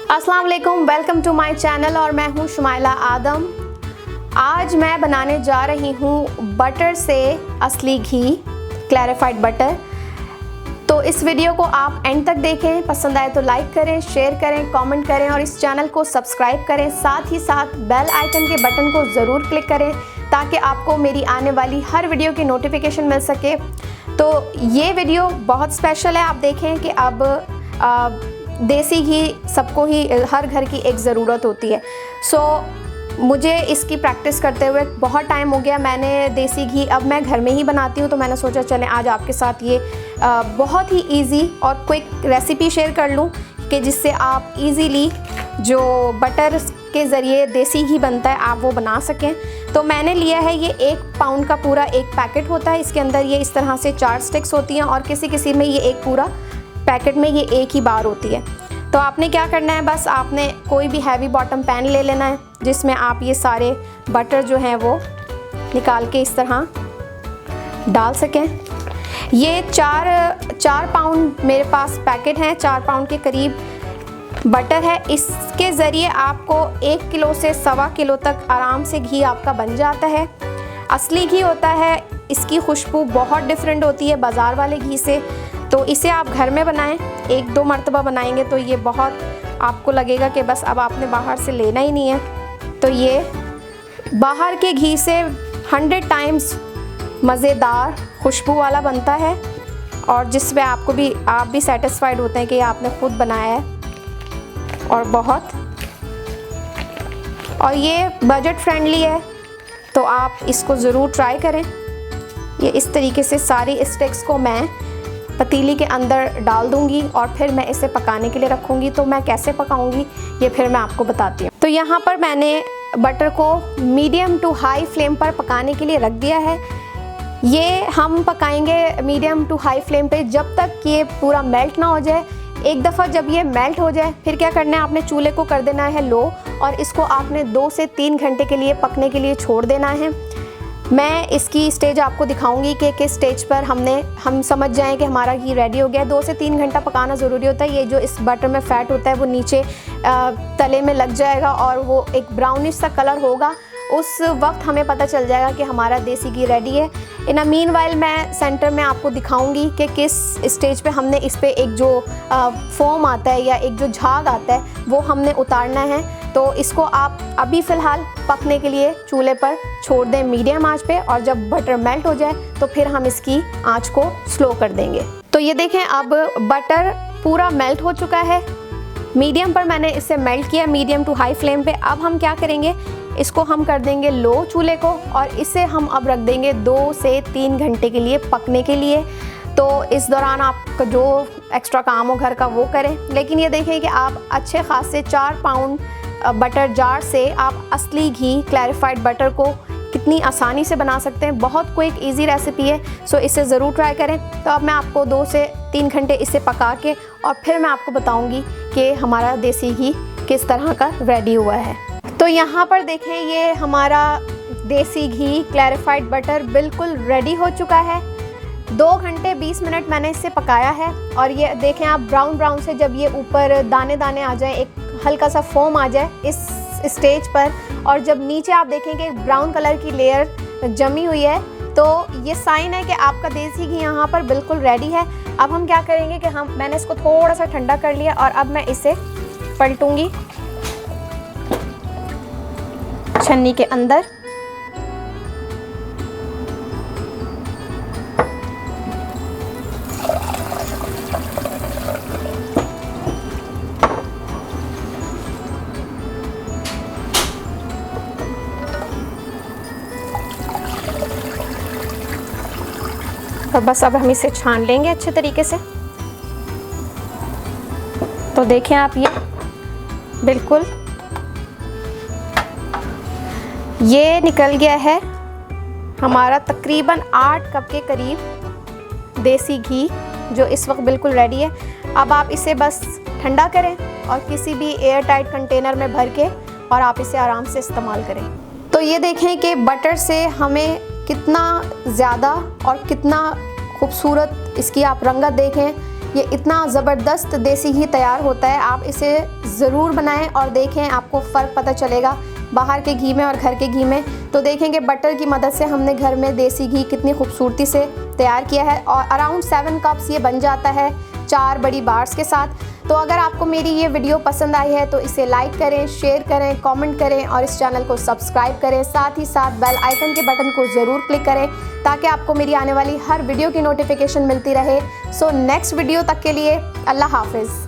अस्सलाम वालेकुम, welcome to my channel और मैं हूं शुमाइला आदम। आज मैं बनाने जा रही हूं बटर से असली घी, क्लैरिफाइड बटर। तो इस वीडियो को आप एंड तक देखें, पसंद आए तो लाइक करें, शेयर करें, कमेंट करें और इस चैनल को सब्सक्राइब करें। साथ ही साथ बेल आइकन के बटन को ज़रूर क्लिक करें ताकि आपको मेरी आने वाली हर वीडियो की नोटिफिकेशन मिल सके। तो ये वीडियो बहुत स्पेशल है। आप देखें कि अब देसी घी सबको ही, हर घर की एक ज़रूरत होती है। मुझे इसकी प्रैक्टिस करते हुए बहुत टाइम हो गया। मैंने देसी घी अब मैं घर में ही बनाती हूँ, तो मैंने सोचा चलें आज आपके साथ ये बहुत ही इजी और क्विक रेसिपी शेयर कर लूँ कि जिससे आप इजीली जो बटर के ज़रिए देसी घी बनता है आप वो बना सकें। तो मैंने लिया है ये 1 पाउंड का पूरा एक पैकेट होता है। इसके अंदर ये इस तरह से 4 स्टिक्स होती हैं और किसी में ये एक पूरा पैकेट में ये एक ही बार होती है। तो आपने क्या करना है, बस आपने कोई भी हैवी बॉटम पैन ले लेना है जिसमें आप ये सारे बटर जो हैं वो निकाल के इस तरह डाल सकें। ये 4 पाउंड मेरे पास पैकेट हैं, 4 पाउंड के करीब बटर है। इसके ज़रिए आपको 1 किलो से 1.25 किलो तक आराम से घी आपका बन जाता है। असली घी होता है, इसकी खुशबू बहुत डिफरेंट होती है बाज़ार वाले घी से। तो इसे आप घर में बनाएं, 1-2 मरतबा बनाएंगे तो ये बहुत आपको लगेगा कि बस अब आपने बाहर से लेना ही नहीं है। तो ये बाहर के घी से 100 टाइम्स मज़ेदार खुशबू वाला बनता है और जिसमें आप भी सेटिस्फाइड होते हैं कि आपने खुद बनाया है। और ये बजट फ्रेंडली है, तो आप इसको ज़रूर ट्राई करें। ये इस तरीके से सारी स्टिक्स को मैं पतीली के अंदर डाल दूंगी और फिर मैं इसे पकाने के लिए रखूंगी। तो मैं कैसे पकाऊंगी ये फिर मैं आपको बताती हूँ। तो यहाँ पर मैंने बटर को मीडियम टू हाई फ्लेम पर पकाने के लिए रख दिया है। ये हम पकाएंगे मीडियम टू हाई फ्लेम पे जब तक ये पूरा मेल्ट ना हो जाए। एक दफ़ा जब ये मेल्ट हो जाए फिर क्या करना है, आपने चूल्हे को कर देना है लो और इसको आपने 2 से 3 घंटे के लिए पकने के लिए छोड़ देना है। मैं इसकी स्टेज आपको दिखाऊंगी कि किस स्टेज पर हम समझ जाएं कि हमारा घी रेडी हो गया है। 2 से 3 घंटा पकाना ज़रूरी होता है। ये जो इस बटर में फ़ैट होता है वो नीचे तले में लग जाएगा और वो एक ब्राउनिश सा कलर होगा। उस वक्त हमें पता चल जाएगा कि हमारा देसी घी रेडी है। इन अ मीन वाइल मैं सेंटर में आपको दिखाऊंगी कि किस स्टेज पे हमने इस पे एक जो फोम आता है या एक जो झाग आता है वो हमने उतारना है। तो इसको आप अभी फ़िलहाल पकने के लिए चूल्हे पर छोड़ दें मीडियम आंच पे और जब बटर मेल्ट हो जाए तो फिर हम इसकी आंच को स्लो कर देंगे। तो ये देखें, अब बटर पूरा मेल्ट हो चुका है। मीडियम पर मैंने इसे मेल्ट किया, मीडियम टू हाई फ्लेम पे। अब हम क्या करेंगे, इसको हम कर देंगे लो चूल्हे को और इसे हम अब रख देंगे 2 से 3 घंटे के लिए पकने के लिए। तो इस दौरान आपका जो एक्स्ट्रा काम हो घर का वो करें। लेकिन ये देखें कि आप अच्छे खासे 4 पाउंड बटर जार से आप असली घी, क्लैरिफाइड बटर को कितनी आसानी से बना सकते हैं। बहुत क्विक इजी रेसिपी है, सो इसे ज़रूर ट्राई करें। तो अब मैं आपको 2 से 3 घंटे इसे पका के और फिर मैं आपको बताऊंगी कि हमारा देसी घी किस तरह का रेडी हुआ है। तो यहाँ पर देखें, ये हमारा देसी घी, क्लैरिफाइड बटर बिल्कुल रेडी हो चुका है। 2 घंटे 20 मिनट मैंने इसे पकाया है और ये देखें आप ब्राउन से जब ये ऊपर दाने दाने आ जाए, एक हल्का सा फोम आ जाए इस स्टेज पर, और जब नीचे आप देखेंगे ब्राउन कलर की लेयर जमी हुई है, तो ये साइन है कि आपका देसी घी यहाँ पर बिल्कुल रेडी है। अब हम क्या करेंगे कि मैंने इसको थोड़ा सा ठंडा कर लिया और अब मैं इसे पलटूंगी छन्नी के अंदर। और बस अब हम इसे छान लेंगे अच्छे तरीके से। तो देखें आप, ये बिल्कुल ये निकल गया है हमारा तकरीबन 8 कप के करीब देसी घी, जो इस वक्त बिल्कुल रेडी है। अब आप इसे बस ठंडा करें और किसी भी एयर टाइट कंटेनर में भर के और आप इसे आराम से इस्तेमाल करें। तो ये देखें कि बटर से हमें कितना ज़्यादा और कितना खूबसूरत इसकी आप रंगत देखें। ये इतना ज़बरदस्त देसी घी तैयार होता है। आप इसे ज़रूर बनाएं और देखें, आपको फ़र्क पता चलेगा बाहर के घी में और घर के घी में। तो देखेंगे बटर की मदद से हमने घर में देसी घी कितनी खूबसूरती से तैयार किया है और अराउंड 7 कप्स ये बन जाता है 4 बड़ी बार्स के साथ। तो अगर आपको मेरी ये वीडियो पसंद आई है तो इसे लाइक करें, शेयर करें, कमेंट करें और इस चैनल को सब्सक्राइब करें। साथ ही साथ बेल आइकन के बटन को ज़रूर क्लिक करें ताकि आपको मेरी आने वाली हर वीडियो की नोटिफिकेशन मिलती रहे। सो नेक्स्ट वीडियो तक के लिए अल्लाह हाफिज़।